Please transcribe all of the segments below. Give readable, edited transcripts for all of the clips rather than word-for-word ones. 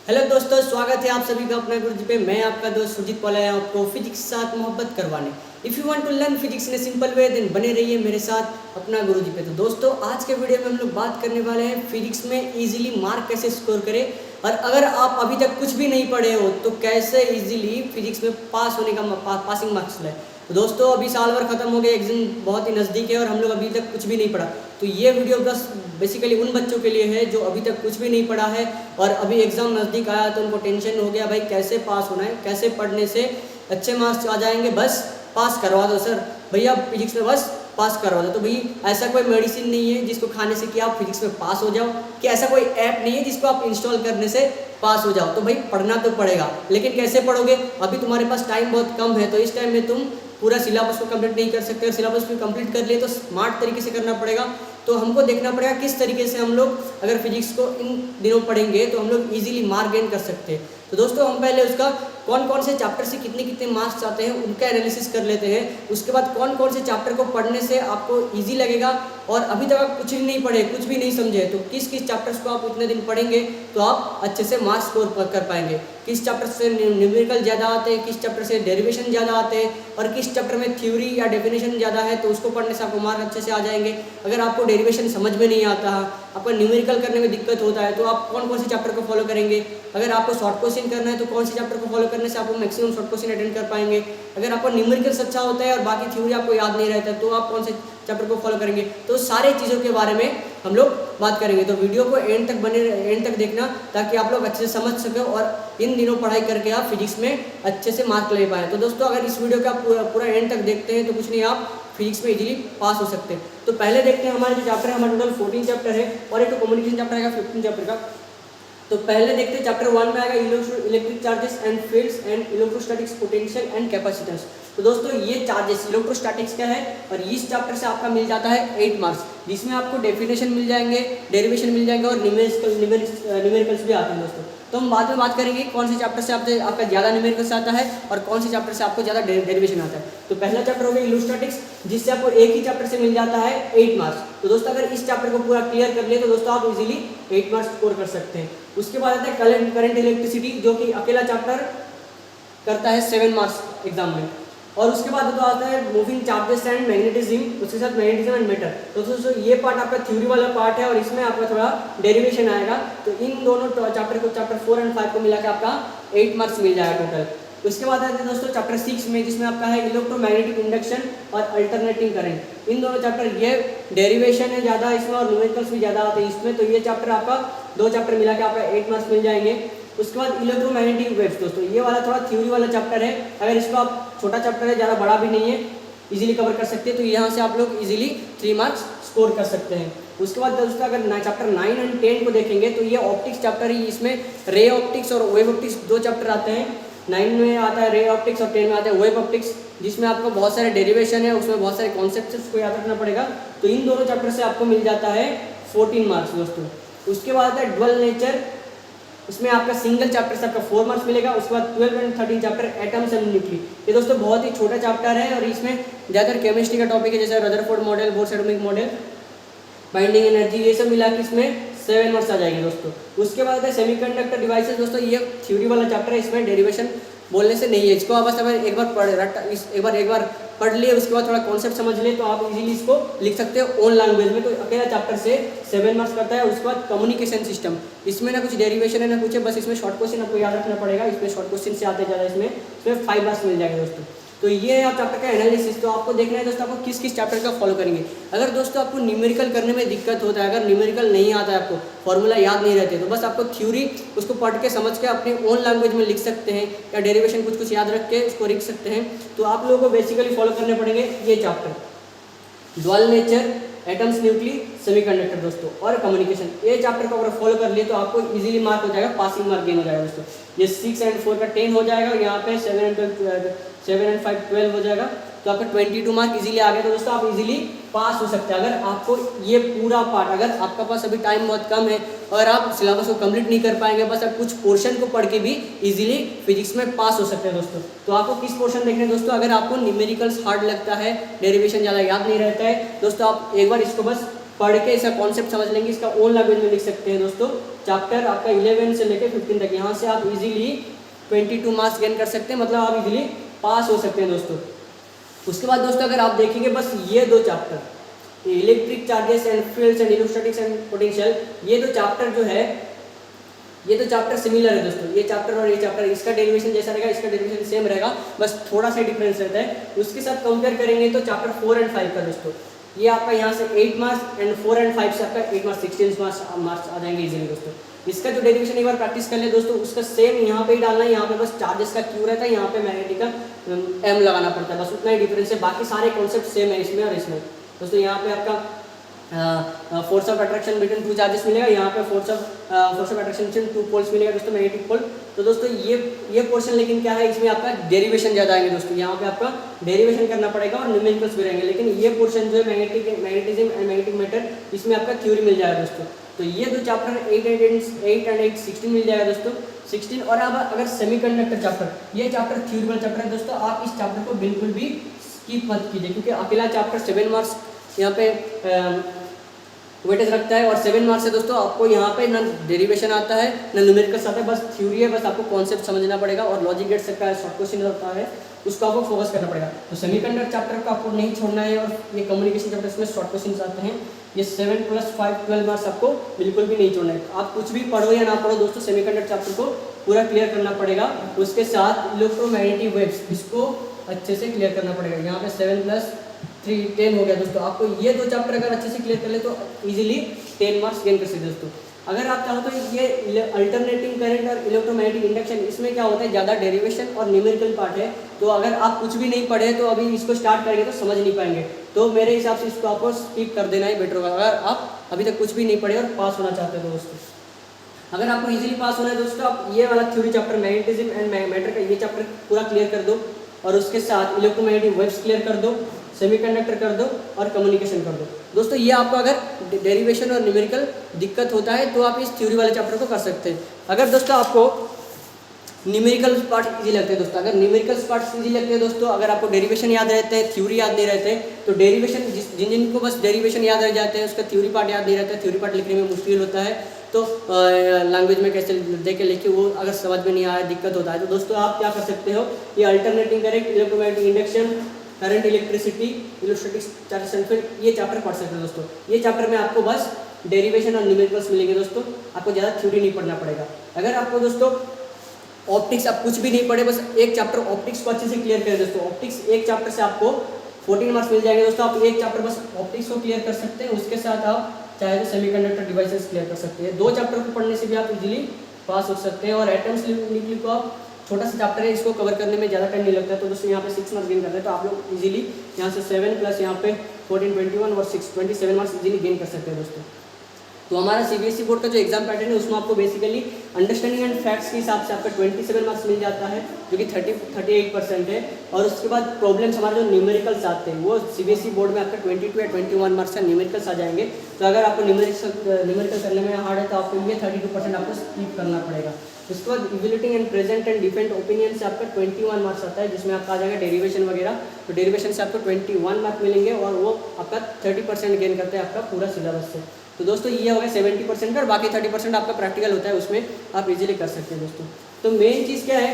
Hello दोस्तों, स्वागत है आप सभी का अपने गुरुजी पे। मैं आपका दोस्त सुजीत पॉल है, आपको फिजिक्स के साथ मोहब्बत करवाने। If you want to learn physics in a simple way then बने रहिए मेरे साथ अपना गुरुजी पे। तो दोस्तों, आज के वीडियो में हम लोग बात करने वाले हैं फिजिक्स में इजीली मार्क कैसे स्कोर करें। और अगर आप अभी तक कुछ भी नहीं पढ़े हो तो कैसे इजीली फिजिक्स में पास होने का पासिंग मार्क्स लाए। तो दोस्तों, अभी साल भर खत्म हो गया, एग्जाम बहुत ही नज़दीक है और हम लोग अभी तक कुछ भी नहीं पढ़ा। तो ये वीडियो बस बेसिकली उन बच्चों के लिए है जो अभी तक कुछ भी नहीं पढ़ा है और अभी एग्ज़ाम नज़दीक आया तो उनको टेंशन हो गया, भाई कैसे पास होना है, कैसे पढ़ने से अच्छे मार्क्स आ जाएंगे, बस पास करवा दो सर भैया फिजिक्स में, बस पास करवा दो। तो भाई ऐसा कोई मेडिसिन नहीं है जिसको खाने से कि आप फिजिक्स में पास हो जाओ, कि ऐसा कोई ऐप नहीं है जिसको आप इंस्टॉल करने से पास हो जाओ। तो भाई पढ़ना तो पड़ेगा, लेकिन कैसे पढ़ोगे? अभी तुम्हारे पास टाइम बहुत कम है, तो इस टाइम में तुम पूरा सिलेबस को कंप्लीट नहीं कर सकते। और सिलेबस को कंप्लीट कर लिए तो स्मार्ट तरीके से करना पड़ेगा। तो हमको देखना पड़ेगा किस तरीके से हम लोग अगर फिजिक्स को इन दिनों पढ़ेंगे तो हम लोग इजीली मार्क गेन कर सकते हैं। तो दोस्तों, हम पहले उसका कौन कौन से चैप्टर से कितने कितने मार्क्स आते हैं उनका एनालिसिस कर लेते हैं। उसके बाद कौन कौन से चैप्टर को पढ़ने से आपको इजी लगेगा और अभी तक आप कुछ भी नहीं पढ़े, कुछ भी नहीं समझे, तो किस किस चैप्टर्स को आप उतने दिन पढ़ेंगे तो आप अच्छे से मार्क्स स्कोर कर पाएंगे। किस चैप्टर से न्यूमेरिकल ज़्यादा आते हैं, किस चैप्टर से डेरिवेशन ज़्यादा आते हैं और किस चैप्टर में थ्योरी या डेफिनेशन ज़्यादा है, तो उसको पढ़ने से आपको मार्क अच्छे से आ जाएंगे। अगर आपको डेरिवेशन समझ में नहीं आता, आपको न्यूमेरिकल करने में दिक्कत होता है, तो आप कौन कौन से चैप्टर को फॉलो करेंगे। अगर आपको शॉर्ट क्वेश्चन करना है तो कौन से चैप्टर को फॉलो करने से आपको मैक्सिमम शॉर्ट क्वेश्चन अटेंड कर पाएंगे। अगर आपको न्यूमेरिकल्स अच्छा होता है और बाकी थ्योरी आपको याद नहीं रहता तो आप कौन से चैप्टर को फॉलो करेंगे। तो सारे चीज़ों के बारे में हम लोग बात करेंगे। तो वीडियो को एंड तक देखना ताकि आप लोग अच्छे से समझ सकें और इन दिनों पढ़ाई करके आप फिजिक्स में अच्छे से मार्क ले पाएँ। तो दोस्तों, अगर इस वीडियो का पूरा एंड तक देखते हैं तो कुछ नहीं, आप फिजिक्स में इजीली पास हो सकते हैं। तो पहले देखते हैं हमारे जो चैप्टर है, हमारे टोटल 14 चैप्टर है और एक तो कम्युनिकेशन चैप्टर आएगा 15 चैप्टर का। तो पहले देखते हैं चैप्टर 1 में आएगा electric charges and fields and electrostatics potential and capacitance. तो दोस्तों, ये चार्जेस इलेक्ट्रोस्टैटिक्स का है और इस चैप्टर से आपका मिल जाता है 8 मार्क्स, जिसमें आपको डेफिनेशन मिल जाएंगे, डेरिवेशन मिल जाएंगे और न्यूमेरिकल्स भी आते हैं दोस्तों। तो हम बाद में बात करेंगे कौन से चैप्टर से आपका ज़्यादा न्यूमेरिकल्स आता है और कौन से चैप्टर से आपको ज़्यादा डेरिवेशन आता है। तो पहला चैप्टर हो गया इलेक्ट्रोस्टैटिक्स, जिससे आपको एक ही चैप्टर से मिल जाता है 8 मार्क्स। तो दोस्तों, अगर इस चैप्टर को पूरा क्लियर कर लिए तो दोस्तों आप इजीली 8 मार्क्स स्कोर कर सकते हैं। उसके बाद आता है करंट इलेक्ट्रिसिटी, जो कि अकेला चैप्टर करता है 7 मार्क्स एग्जाम में। और उसके बाद तो आता है मूविंग चार्जेस एंड मैग्नेटिज्म, उसके साथ मैग्नेटिज्म एंड मैटर। तो दोस्तों, ये पार्ट आपका थ्योरी वाला पार्ट है और इसमें आपका थोड़ा डेरिवेशन आएगा। तो इन दोनों चैप्टर को, चैप्टर 4 और 5 को मिला के आपका 8 मार्क्स मिल जाएगा टोटल। उसके बाद आते हैं दोस्तों चैप्टर 6 में, जिसमें आपका है इलेक्ट्रोमैग्नेटिक इंडक्शन और अल्टरनेटिंग करंट। इन दोनों चैप्टर, ये डेरिवेशन है ज़्यादा इसमें और न्यूमेरिकल्स भी ज़्यादा आते हैं इसमें। तो ये चैप्टर आपका 2 चैप्टर मिला के आपका 8 मार्क्स मिल जाएंगे। उसके बाद इलेक्ट्रोमैग्नेटिक वेव्स, दोस्तों ये वाला थोड़ा थ्योरी वाला चैप्टर है। अगर इसको आप, छोटा चैप्टर है, ज़्यादा बड़ा भी नहीं है, इजीली कवर कर सकते हैं। तो यहाँ से आप लोग इजीली 3 मार्क्स स्कोर कर सकते हैं। उसके बाद दोस्तों, अगर चैप्टर 9 और 10 को देखेंगे तो ये ऑप्टिक्स चैप्टर ही, इसमें रे ऑप्टिक्स और वेव ऑप्टिक्स 2 चैप्टर आते हैं। 9 में आता है रे ऑप्टिक्स और 10 में आता है वेव ऑप्टिक्स, जिसमें आपको बहुत सारे डेरिवेशन है, उसमें बहुत सारे कॉन्सेप्ट्स को याद रखना पड़ेगा। तो इन दोनों चैप्टर से आपको मिल जाता है 14 मार्क्स दोस्तों। उसके बाद आता है ड्यूअल नेचर, इसमें आपका सिंगल चैप्टर से आपका 4 मार्क्स मिलेगा। उसके बाद 12 and 13 chapter atoms and nuclei. ये दोस्तों बहुत ही छोटा चैप्टर है और इसमें ज़्यादातर केमिस्ट्री का टॉपिक है, जैसे Rutherford model, Bohr's atomic model, binding energy, ये सब मिला के इसमें 7 मार्क्स आ जाएंगे दोस्तों। उसके बाद है सेमीकंडक्टर डिवाइसेस, दोस्तों ये थ्योरी वाला चैप्टर है, इसमें डेरिवेशन बोलने से नहीं है। इसको आप बस अगर एक बार पढ़ लिए, उसके बाद थोड़ा कॉन्सेप्ट समझ ले तो आप इजीली इसको लिख सकते हो ओन लैंग्वेज में। तो अकेला चैप्टर से 7 मार्क्स करता है। उसके बाद कम्युनिकेशन सिस्टम, इसमें ना कुछ डेरिवेशन है ना कुछ है, बस इसमें शॉर्ट क्वेश्चन आपको याद रखना पड़ेगा। इसमें शॉर्ट क्वेश्चन से आते ज़्यादा, इसमें 5 मार्क्स मिल जाएंगे दोस्तों। तो ये है आप चैप्टर का एनालिसिस। तो आपको देखना है दोस्तों आपको किस किस चैप्टर का फॉलो करेंगे। अगर दोस्तों आपको न्यूमेरिकल करने में दिक्कत होता है, अगर न्यूमेरिकल नहीं आता है, आपको फॉर्मूला याद नहीं रहते, तो बस आपको थ्योरी उसको पढ़ के समझ के अपने ओन लैंग्वेज में लिख सकते हैं, या डेरिवेशन कुछ कुछ याद रख के उसको लिख सकते हैं। तो आप लोगों को बेसिकली फॉलो करने पड़ेंगे ये chapter, dual nature, atoms, nuclei, semiconductor दोस्तों और कम्युनिकेशन। ये चैप्टर को अगर फॉलो कर लिए तो आपको इजीली मार्क हो जाएगा, पासिंग मार्क गेन हो जाएगा दोस्तों। ये 6 और 4 का 10 हो जाएगा और यहाँ पे 7 और 5 12 हो जाएगा। तो आपका 22 मार्क इजीली आ गया। तो दोस्तों आप इजीली पास हो सकते हैं अगर आपको ये पूरा पार्ट, अगर आपका पास अभी टाइम बहुत कम है और आप सिलेबस को कंप्लीट नहीं कर पाएंगे, बस आप कुछ पोर्शन को पढ़ के भी इजीली फिजिक्स में पास हो सकते हैं दोस्तों। तो आपको किस पोर्शन देखना है दोस्तों? अगर आपको न्यूमेरिकल्स हार्ड लगता है, डेरिवेशन ज़्यादा याद नहीं रहता है दोस्तों, आप एक बार इसको बस पढ़ के इसका कॉन्सेप्ट समझ लेंगे, इसका ओन लैंग्वेज में लिख सकते हैं दोस्तों। चैप्टर आपका 11 से लेकर 15 तक, यहाँ से आप इजीली 22 मार्क्स गेन कर सकते हैं, मतलब आप इजीली पास हो सकते हैं दोस्तों। उसके बाद दोस्तों अगर आप देखेंगे बस ये 2 chapter, electric charges and fields and electrostatics and potential, ये 2 चैप्टर जो है, ये 2 चैप्टर सिमिलर है दोस्तों। ये चैप्टर और ये चैप्टर, इसका डेरिवेशन जैसा रहेगा, इसका डेरिवेशन सेम रहेगा, बस थोड़ा सा डिफरेंस रहता है। उसके साथ कंपेयर करेंगे तो चैप्टर 4 एंड 5 का दोस्तों, ये आपका यहाँ से 8 मार्क्स एंड 4 एंड 5 से आपका 8 मार्क्स 16 मार्क्स आ जाएंगे इजीली दोस्तों। इसका जो डेरिवेशन एक बार प्रैक्टिस कर ले दोस्तों, उसका सेम यहाँ पे ही डालना है। यहाँ पे बस चार्जेस का क्यू रहता है, यहाँ पे मैग्नेटिक का एम लगाना पड़ता है, बस उतना ही डिफरेंस है। बाकी सारे कॉन्सेप्ट सेम है इसमें और इसमें दोस्तों। यहाँ पे आपका force of attraction between 2 charges मिलेगा, यहाँ पे force of attraction between 2 poles मिलेगा दोस्तों, मैग्नेटिक पोल। तो दोस्तों ये पोर्शन लेकिन क्या है, इसमें आपका डेरिवेशन ज़्यादा आएंगे दोस्तों, यहाँ पे आपका डेरिवेशन करना पड़ेगा और न्यूमेरिकल्स भी रहेंगे। लेकिन ये पोर्शन जो है मैग्नेटिज्म एंड मैग्नेटिक मैटर, इसमें आपका थ्योरी मिल जाएगा दोस्तों। तो ये 2 चैप्टर 8 एंड 8 16 मिल जाएगा दोस्तों, 16। और अब अगर सेमीकंडक्टर चैप्टर, ये चैप्टर थ्योरी वाला चैप्टर है दोस्तों, आप इस चैप्टर को बिल्कुल भी स्किप मत कीजिए, क्योंकि अकेला चैप्टर 7 मार्क्स यहाँ पे वेटेज रखता है और 7 मार्क्स है दोस्तों। आपको यहाँ पे ना डेरिवेशन आता है ना न्यूमेरिकल्स आता है, बस थ्योरी है, बस आपको कॉन्सेप्ट समझना पड़ेगा और लॉजिक गेट का शॉर्ट क्वेश्चन होता है, उसको आपको फोकस करना पड़ेगा। तो सेमीकंडक्टर चैप्टर को आपको नहीं छोड़ना है। और ये कम्युनिकेशन चैप्टर, इसमें शॉर्ट क्वेश्चन आते हैं, ये 7 + 5 12 मार्क्स आपको बिल्कुल भी नहीं छोड़ना है। आप कुछ भी पढ़ो या ना पढ़ो दोस्तों, सेमीकंडक्टर चैप्टर को पूरा क्लियर करना पड़ेगा। उसके साथ इलेक्ट्रोमैग्नेटिक वेव्स, इसको अच्छे से क्लियर करना पड़ेगा। यहाँ पे 7 + 3 10 हो गया दोस्तों। आपको ये 2 चैप्टर अगर अच्छे से क्लियर कर ले तो इजीली 10 मार्क्स गेन कर सकते हैं दोस्तों। अगर आप चाहो तो ये अल्टरनेटिंग करंट और इलेक्ट्रोमैग्नेटिक इंडक्शन, इसमें क्या होता है, ज़्यादा डेरिवेशन और न्यूमेरिकल पार्ट है। तो अगर आप कुछ भी नहीं पढ़े तो अभी इसको स्टार्ट करेंगे तो समझ नहीं पाएंगे। तो मेरे हिसाब से इसको आपको स्किप कर देना ही बेटर होगा, अगर आप अभी तक कुछ भी नहीं पढ़े और पास होना चाहते हो दोस्तों। अगर आपको इजीली पास होना है दोस्तों, आप ये वाला theory chapter magnetism and matter का ये चैप्टर पूरा क्लियर कर दो और उसके साथ इलेक्ट्रोमैग्नेटिक वेव्स क्लियर कर दो, सेमीकंडक्टर कर दो और कम्युनिकेशन कर दो दोस्तों। ये आपको अगर डेरिवेशन और न्यूमेरिकल दिक्कत होता है तो आप इस थ्योरी वाले चैप्टर को कर सकते हैं। अगर दोस्तों आपको न्यूमेरिकल पार्ट इजी लगते हैं दोस्तों, अगर न्यूमेरिकल पार्ट इजी लगते हैं दोस्तों, अगर आपको डेरिवेशन याद रहते हैं, थ्योरी याद नहीं रहते, तो डेरिवेशन जिनको बस डेरिवेशन याद रह जाते हैं, उसका थ्योरी पार्ट याद नहीं रहता है, थ्योरी पार्ट लिखने में मुश्किल होता है, तो लैंग्वेज में कैसे दे के लिखे वो अगर समझ में नहीं आया, दिक्कत होता है, तो दोस्तों आप क्या कर सकते हो, ये alternating current, electromagnetic induction, current, electricity, electrostatics charges and field, ये चैप्टर पढ़ सकते हैं दोस्तों। ये चैप्टर में आपको बस डेरिवेशन और न्यूमेरिकल्स मिलेंगे दोस्तों, आपको ज़्यादा थ्योरी नहीं पढ़ना पड़ेगा। अगर आपको दोस्तों ऑप्टिक्स, आप कुछ भी नहीं पढ़े, बस एक चैप्टर ऑप्टिक्स को अच्छे से क्लियर करें दोस्तों। ऑप्टिक्स एक चैप्टर से आपको 14 मार्क्स मिल जाएंगे दोस्तों। आप एक चैप्टर बस ऑप्टिक्स को क्लियर कर सकते हैं, उसके साथ आप चाहे तो सेमीकंडक्टर डिवाइसेस क्लियर कर सकते हैं। 2 चैप्टर को पढ़ने से भी आप इजीली पास हो सकते हैं। और एटम्स न्यूक्लियर को आप छोटा सा चैप्टर है, इसको कवर करने में ज़्यादा टाइम नहीं लगता है, तो दोस्तों यहाँ पे 6 मार्क्स गेन करते हैं, तो आप लोग इजीली यहाँ से 7 प्लस यहाँ पे 14 21 और 6 27 मार्क्स इजीली गेन कर सकते हैं दोस्तों। तो हमारा सीबीएसई बोर्ड का जो एग्जाम पैटर्न है उसमें आपको बेसिकली अंडरस्टैंडिंग एंड फैक्ट्स के हिसाब से आपका 27 मार्क्स मिल जाता है, जो कि 38% है। और उसके बाद प्रॉब्लम्स हमारे जो न्यूमेरिकल्स आते हैं वो सीबीएसई बोर्ड में आपका 22 या 21 मार्क्स का न्यूमेरिकल्स आ जाएंगे। तो अगर आपको न्यूमेरिकल करने में हार्ड है तो आपको ये 32% आपको स्किप करना पड़ेगा। उसके बाद evaluating and present and defend opinion से आपका 21 मार्क्स आता है, जिसमें आपका आ जाएगा डेरिवेशन वगैरह। तो डेरिवेशन से आपको 21 मार्क्स मिलेंगे और वो आपका 30% गेन करते हैं आपका पूरा सिलेबस से। तो दोस्तों ये हो गया 70% और बाकी 30% आपका प्रैक्टिकल होता है, उसमें आप इजीली कर सकते हैं दोस्तों। तो मेन चीज़ क्या है,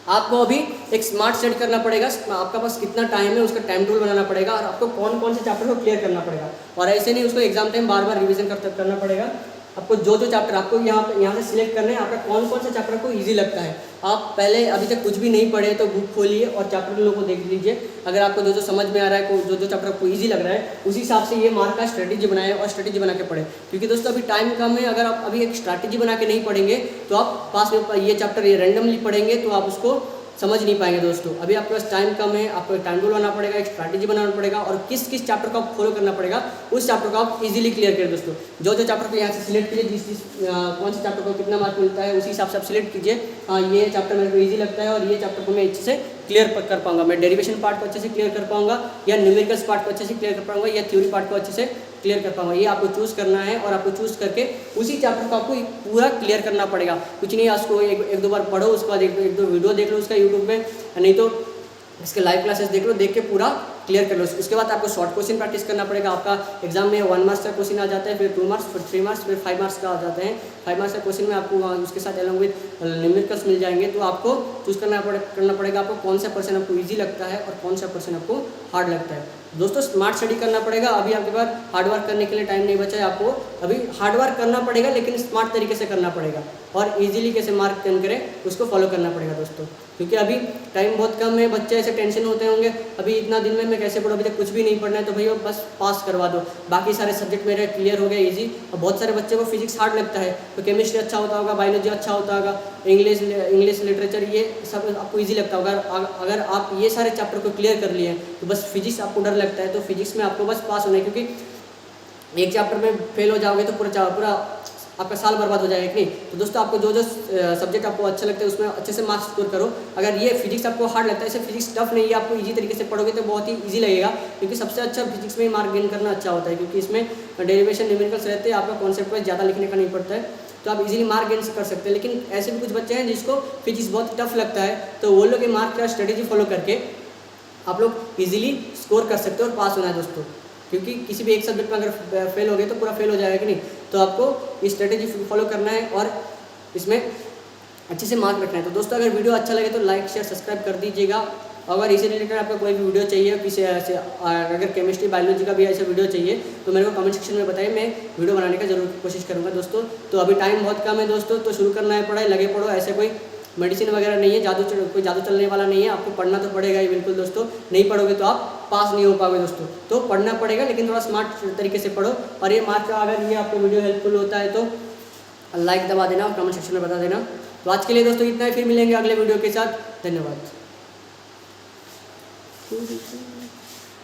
आपको अभी एक स्मार्ट सेट करना पड़ेगा, आपका पास कितना टाइम है उसका टाइम टेबल बनाना पड़ेगा और आपको कौन कौन से चैप्टर को क्लियर करना पड़ेगा। और ऐसे नहीं उसको एग्जाम टाइम बार बार रिवीजन करना पड़ेगा। आपको जो चैप्टर आपको यहाँ से सिलेक्ट करने हैं, आपका कौन कौन सा चैप्टर को इजी लगता है। आप पहले अभी तक कुछ भी नहीं पढ़े तो बुक खोलिए और चैप्टर लोगों को देख लीजिए। अगर आपको जो समझ में आ रहा है, जो चैप्टर आपको इजी लग रहा है, उसी हिसाब से ये मार्क का स्ट्रेटेजी बनाए और स्ट्रेटेजी बना के पढ़े। क्योंकि दोस्तों अभी टाइम कम है, अगर आप अभी एक स्ट्रैटेजी बना के नहीं पढ़ेंगे तो आप पास में ये चैप्टर ये रैंडमली पढ़ेंगे तो आप उसको समझ नहीं पाएंगे दोस्तों। अभी आपके पास टाइम कम है, आपको एक टाइम टेबल बनाना पड़ेगा, एक स्ट्रैटेजी बनाना पड़ेगा और किस किस चैप्टर को आप फॉलो करना पड़ेगा, उस चैप्टर को आप इजीली क्लियर करें दोस्तों। जो चैप्टर को यहाँ से सिलेक्ट कीजिए, कौन से चैप्टर को कितना मार्क मिलता है उसी हिसाब से आप सिलेक्ट कीजिए। हाँ, ये चैप्टर मेरे को ईजी लगता है और ये चैप्टर को मैं अच्छे से क्लियर कर पाऊंगा, मैं डेरिवेशन पार्ट को अच्छे से क्लियर कर पाऊंगा, या न्यूमेरिकल्स पार्ट को अच्छे से क्लियर कर पाऊंगा, या थ्योरी पार्ट को अच्छे से क्लियर कर पाऊंगा। ये आपको चूज़ करना है और आपको चूज़ करके उसी चैप्टर को आपको पूरा क्लियर करना पड़ेगा। कुछ नहीं, उसको एक दो बार पढ़ो, उसके बाद एक दो वीडियो देख लो उसका यूट्यूब में, नहीं तो इसके लाइव क्लासेस देख लो, देख के पूरा क्लियर कर लो। उसके बाद आपको शॉर्ट क्वेश्चन प्रैक्टिस करना पड़ेगा। आपका एग्जाम में 1 मार्क्स का क्वेश्चन आ जाता है, फिर 2 मार्क्स, फिर 3 मार्क्स, फिर 5 मार्क्स का आ जाते हैं। 5 मार्क्स का क्वेश्चन में आपको उसके साथ अलॉन्ग विद न्यूमेरिकल्स मिल जाएंगे। तो आपको चूज़ करना पड़ेगा आपको कौन सा पर्सन आपको ईजी लगता है और कौन सा पर्सन आपको हार्ड लगता है। दोस्तों स्मार्ट स्टडी करना पड़ेगा। अभी आपके पास हार्ड वर्क करने के लिए टाइम नहीं बचा है। आपको अभी हार्ड वर्क करना पड़ेगा, लेकिन स्मार्ट तरीके से करना पड़ेगा और इजीली कैसे मार्क अर्न करें उसको फॉलो करना पड़ेगा दोस्तों। क्योंकि अभी टाइम बहुत कम है, बच्चे ऐसे टेंशन होते होंगे अभी इतना दिन में मैं कैसे पढ़ूँ, अभी तक कुछ भी नहीं पढ़ना है, तो भैया बस पास करवा दो, बाकी सारे सब्जेक्ट मेरे क्लियर हो गए ईजी। और बहुत सारे बच्चे को फिजिक्स हार्ड लगता है, तो केमिस्ट्री अच्छा होता होगा, बायोलॉजी अच्छा होता होगा, इंग्लिश लिटरेचर ये सब आपको ईजी लगता होगा। अगर आप ये सारे चैप्टर को क्लियर कर लिए तो बस फिजिक्स आपको डर लगता है, तो फिजिक्स में आपको बस पास होना है। क्योंकि एक चैप्टर में फेल हो जाओगे तो पूरा आपका साल बर्बाद हो जाएगा कि नहीं। तो दोस्तों आपको जो सब्जेक्ट आपको अच्छा लगता है उसमें अच्छे से मार्क्स स्कोर करो। अगर ये फिजिक्स आपको हार्ड लगता है, इसे फिजिक्स टफ नहीं है, आपको इजी तरीके से पढ़ोगे तो बहुत ही इजी लगेगा। क्योंकि सबसे अच्छा फिजिक्स में ही मार्क गेन करना अच्छा होता है, क्योंकि इसमें डेरिवेशन न्यूमेरिकल्स रहते हैं, आपका कॉन्सेप्ट वाइज ज़्यादा लिखने का नहीं पड़ता है, तो आप इजीली मार्क गेन कर सकते हैं। लेकिन ऐसे भी कुछ बच्चे हैं जिसको फिजिक्स बहुत टफ लगता है, तो वो लोग मार्क का स्ट्रेटेजी फॉलो करके आप लोग इजीली स्कोर कर सकते हो और पास होना है दोस्तों। क्योंकि किसी भी एक सब्जेक्ट में अगर फेल हो गए तो पूरा फेल हो जाएगा कि नहीं। तो आपको ये स्ट्रेटेजी फॉलो करना है और इसमें अच्छे से मार्क रखना है। तो दोस्तों अगर वीडियो अच्छा लगे तो लाइक शेयर सब्सक्राइब कर दीजिएगा। अगर इसी रिलेटेड आपको कोई भी वीडियो चाहिए, किसी ऐसे अगर केमिस्ट्री बायोलॉजी का भी ऐसा वीडियो चाहिए तो मेरे को कमेंट सेक्शन में बताइए, मैं वीडियो बनाने का जरूर कोशिश करूँगा दोस्तों। तो अभी टाइम बहुत कम है दोस्तों, तो शुरू करना है पढ़ाई, लगे पढ़ो। ऐसे कोई मेडिसिन वगैरह नहीं है, कोई जादू चलने वाला नहीं है, आपको पढ़ना तो पड़ेगा ही बिल्कुल दोस्तों। नहीं पढ़ोगे तो आप पास नहीं हो पाओगे दोस्तों। तो पढ़ना पड़ेगा, लेकिन थोड़ा स्मार्ट तरीके से पढ़ो। और ये मार्क का अगर ये आपको वीडियो हेल्पफुल होता है तो लाइक दबा देना और कमेंट सेक्शन में बता देना। तो आज के लिए दोस्तों इतना ही, फिर मिलेंगे अगले वीडियो के साथ। धन्यवाद।